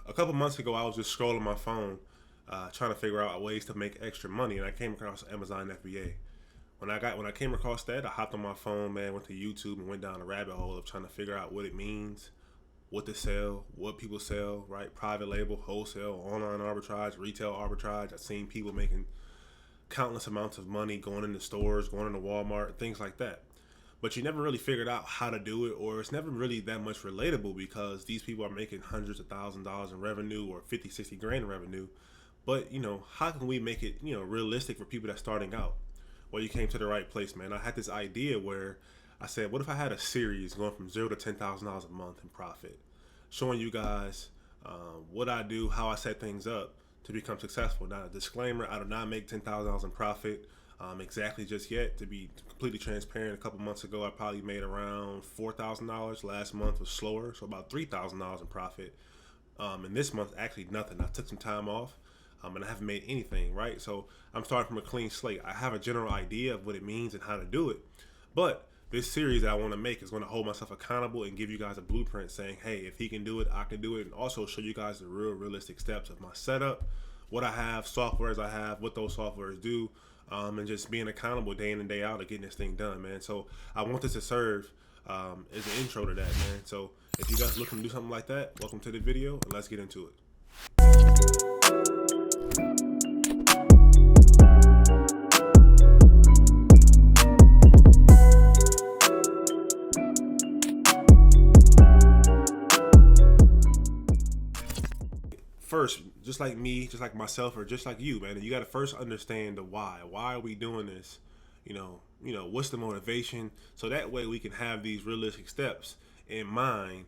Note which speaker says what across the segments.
Speaker 1: A couple months ago, I was just scrolling my phone, trying to figure out ways to make extra money, and I came across Amazon FBA. When I came across that, I hopped on my phone, man, went to YouTube and went down a rabbit hole of trying to figure out what it means, what to sell, what people sell, right? Private label, wholesale, online arbitrage, retail arbitrage. I've seen people making countless amounts of money going into stores, going into Walmart, things like that. But you never really figured out how to do it, or it's never really that much relatable because these people are making hundreds of $1,000s in revenue or 50, 60 grand in revenue. But, how can we make it, realistic for people that's starting out? Well, you came to the right place, man. I had this idea where I said, what if I had a series going from zero to $10,000 a month in profit, showing you guys what I do, how I set things up to become successful. Now, a disclaimer, I do not make $10,000 in profit exactly just yet. To be completely transparent, a couple months ago, I probably made around $4,000. Last month was slower, so about $3,000 in profit. And this month, actually nothing. I took some time off. And I haven't made anything, right? So I'm starting from a clean slate. I have a general idea of what it means and how to do it. But this series that I want to make is going to hold myself accountable and give you guys a blueprint saying, hey, if he can do it, I can do it. And also show you guys the realistic steps of my setup, what I have, softwares I have, what those softwares do, and just being accountable day in and day out of getting this thing done, man. So I want this to serve as an intro to that, man. So if you guys looking to do something like that, welcome to the video and let's get into it. First, just like me, just like myself, or just like you, man, you got to first understand the why. Why are we doing this? What's the motivation? So that way we can have these realistic steps in mind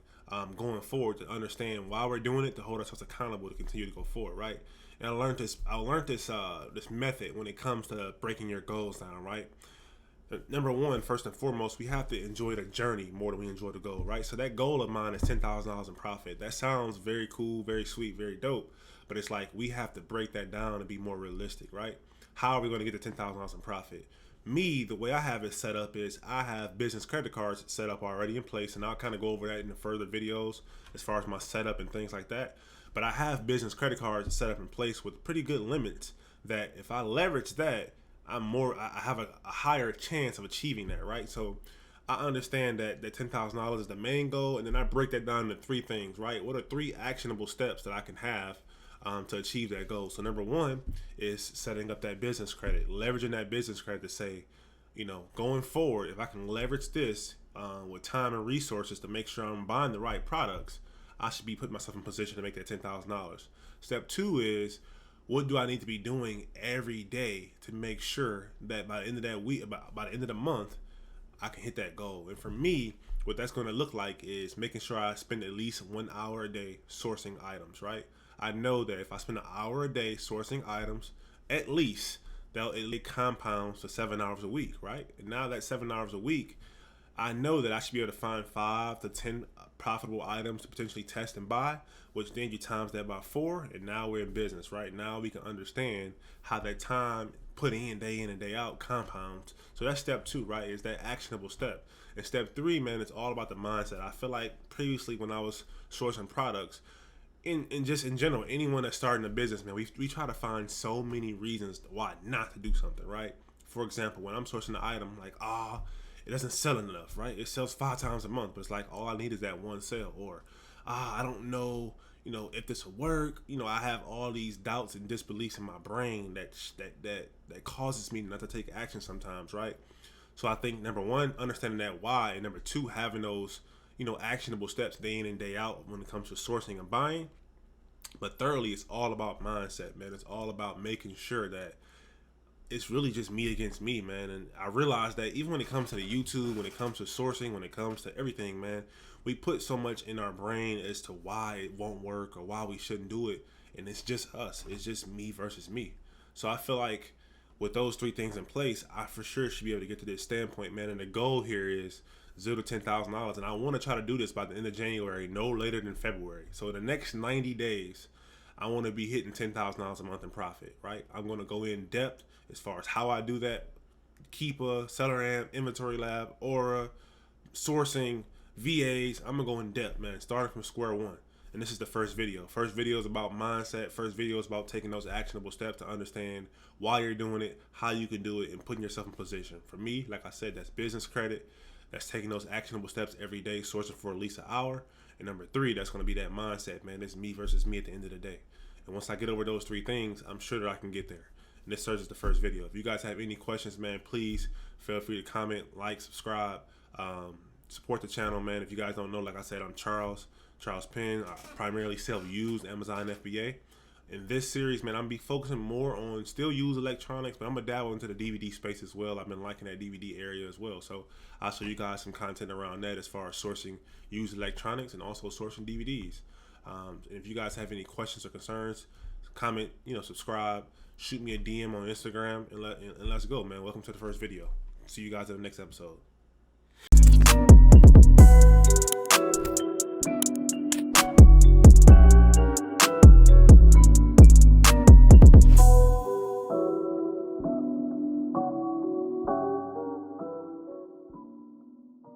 Speaker 1: going forward to understand why we're doing it, to hold ourselves accountable to continue to go forward, right? And I learned this method when it comes to breaking your goals down, right? Number one, first and foremost, we have to enjoy the journey more than we enjoy the goal, right? So that goal of mine is $10,000 in profit. That sounds very cool, very sweet, very dope. But it's like we have to break that down and be more realistic, right? How are we going to get to $10,000 in profit? Me, the way I have it set up is I have business credit cards set up already in place, and I'll kind of go over that in the further videos as far as my setup and things like that. But I have business credit cards set up in place with pretty good limits that if I leverage that, I have a higher chance of achieving that, right? So I understand that $10,000 is the main goal, and then I break that down into three things, right? What are three actionable steps that I can have to achieve that goal? So number one is setting up that business credit, leveraging that business credit to say, going forward, if I can leverage this with time and resources to make sure I'm buying the right products, I should be putting myself in position to make that $10,000. Step two is, what do I need to be doing every day to make sure that by the end of that week, by the end of the month, I can hit that goal? And for me, what that's going to look like is making sure I spend at least 1 hour a day sourcing items, right? I know that if I spend an hour a day sourcing items, at least it compounds to 7 hours a week, right? And now that 7 hours a week, I know that I should be able to find 5 to 10 profitable items to potentially test and buy, which then you times that by 4, and now we're in business, right? Now we can understand how that time put in and day out compounds. So that's step two, right? Is that actionable step. And step three, man, it's all about the mindset. I feel like previously when I was sourcing products, in just in general, anyone that's starting a business, man, we try to find so many reasons why not to do something, right? For example, when I'm sourcing an item, like, it doesn't sell enough, right? It sells 5 times a month, but it's like all I need is that one sale. Or I don't know, if this will work. I have all these doubts and disbeliefs in my brain that causes me not to take action sometimes, right? So I think number one, understanding that why, and number two, having those actionable steps day in and day out when it comes to sourcing and buying. But thirdly, it's all about mindset, man. It's all about making sure that it's really just me against me, man. And I realized that even when it comes to the YouTube, when it comes to sourcing, when it comes to everything, man, we put so much in our brain as to why it won't work or why we shouldn't do it. And it's just us. It's just me versus me. So I feel like with those three things in place, I for sure should be able to get to this standpoint, man. And the goal here is $0 to $10,000. And I want to try to do this by the end of January, no later than February. So in the next 90 days, I want to be hitting $10,000 a month in profit, right? I'm going to go in depth as far as how I do that. Keepa, SellerAmp, Inventory Lab, Aura, sourcing, VAs. I'm going to go in depth, man, starting from square one. And this is the first video. First video is about mindset. First video is about taking those actionable steps to understand why you're doing it, how you can do it, and putting yourself in position. For me, like I said, that's business credit. That's taking those actionable steps every day, sourcing for at least an hour. And number 3, that's going to be that mindset, man. It's me versus me at the end of the day. And once I get over those 3 things, I'm sure that I can get there. And this serves as the first video. If you guys have any questions, man, please feel free to comment, like, subscribe, support the channel, man. If you guys don't know, like I said, I'm Charles Penn. I primarily sell used Amazon FBA. In this series, man, I'm gonna be focusing more on still used electronics, but I'm gonna dabble into the DVD space as well. I've been liking that DVD area as well, so I'll show you guys some content around that as far as sourcing used electronics and also sourcing DVDs. If you guys have any questions or concerns, comment, subscribe, shoot me a DM on Instagram, and let's go, man. Welcome to the first video. See you guys in the next episode.